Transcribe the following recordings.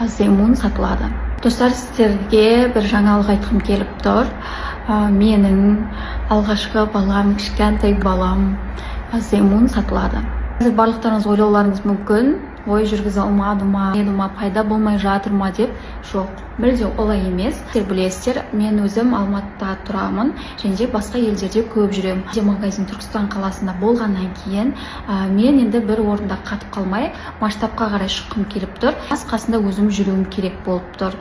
Зеймун сатылады. Достар, сіздерге бір жаңалық айтқым келіп тұр. Менің алғашқы балам, кішкентай балам Зеймун сатылады. Қазір барлықтарыңыз ойлауларыңыз мүмкін, ой жүргізе алмады ма, пайда болмай жатыр ма деп. Жоқ, мүлде олай емес. Сіздер білесіздер, мен өзім Алматыда тұрамын, және басқа елдерде көп жүремін. Магазин Түркістан қаласында болғаннан кейін мен енді бір орында қатып қалмай, масштабқа қарай шыққым келіп тұр. Қасында өзім жүруім керек болып тұр.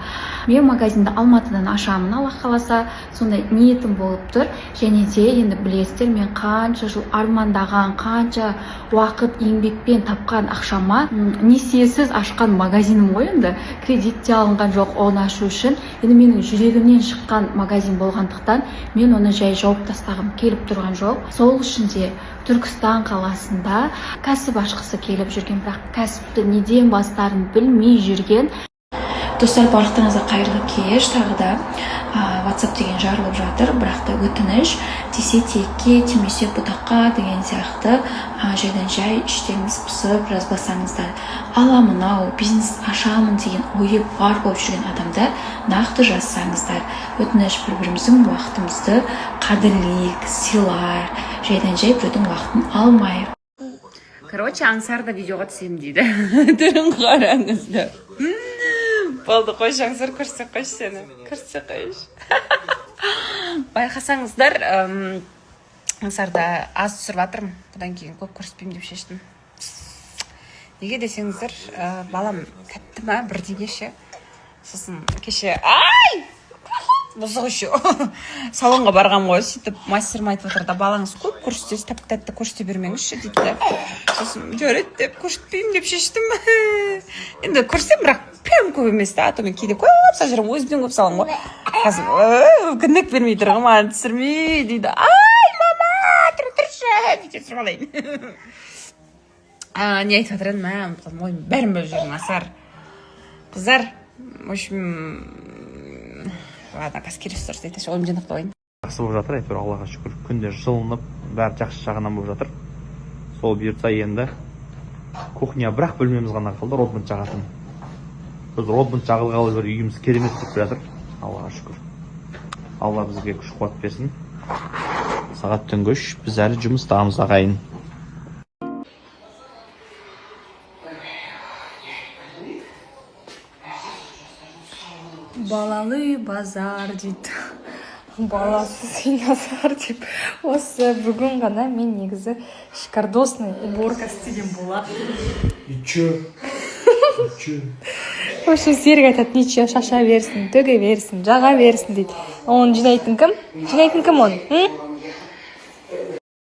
Мен магазинді Алматыдан ашамын, Алла қаласа, сондай ниетім болып тұр. Және де енді білесіздер, мен қанша жыл армандаған, қанша уақыт еңбекпен тапқан ақшама несиесіз ашқан магазинім ғой, енді кредитте алынған жоқ оны ашу үшін. Енді менің жүрегімнен шыққан магазин болғандықтан мен оны жай жауып тастағым келіп тұрған жоқ. Сол үшін де Түркістан қаласында кәсіп ашқысы келіп жүрген, бірақ кәсіпті неден бастарын білмей жүрген. Достар, барлықтарыңызға қайырлы кеш. Тағы да WhatsApp деген жарылып жатыр, бірақ та өтініш тисе текке, тимесе бұтаққа деген сияқты жайдан жай іштеріңіз пысып жазбасаңыздар. Ала мынау бизнес ашамын деген ойы бар болып жүрген адамдар нақты жазсаңыздар. Өтініш, бір-біріміздің уақытымызды қадірлейік, сыйлайық, жайдан жай біреудің уақытын алмайық. Короче, аңсар да видеоға түсем дейді. Түрін қараңыздар. Болды, қойшы аңсар, көрсе қойшы сені. Көрсе қойшы. Байқасаңыздар, аңсарда аз түсіріп жатырмын. Бұдан кейін көп көрсетпеймін деп шештім. Неге десеңіздер, балам тәтті ма бірдеңе ше. Сосын кеше, бұзық еще. Салонға барғам ғой, сөйтіп мастерім айтып отыр да, балаңыз көп көрсетесіз, тәтті көрсете бермеңізші дейді. Сосын жарайды деп көрсетпеймін деп шештім. Енді көрсем, бірақ прям көп емес та, атымен кейде көп сажырым, өзімден көп салам ғой. Қазір күндік бермей тұрғым, түсірмей дейді. Ай, мама, тұршы дейді, түсіріп алайын. Не айтып жатыр едім, ойым бәрін бөліп жүрмін, асар. Қыздар, в общем, ладно, қазір сұрсы айташы, ойым жинақтап алайын. Жақсы болып жатыр, әйтеуір Аллаға шүкір. Күндер жылынып, бәрі жақсы жағынан болып жатыр. Сол бұйыртса енді кухня бірақ бөлмеміз ғана қалды, родбент жағатын. Біз родбент жағылғалы бір үйіміз керемет болып жатыр. Аллаға шүкір. Алла бізге күш қуат берсін. Сағат түнгі 3, біз әлі жұмыстамыз ағайын. Балалы базар дейді. Баласыз назар деп. Осы бүгін ғана мен негізі шикардосный уборка істеген болады. И чё? В общем, Серік айтады, ничего, шаша берсін, төге берсін, жаға берсін дейді. Оны жинайтын кім? Жинайтын кім оны?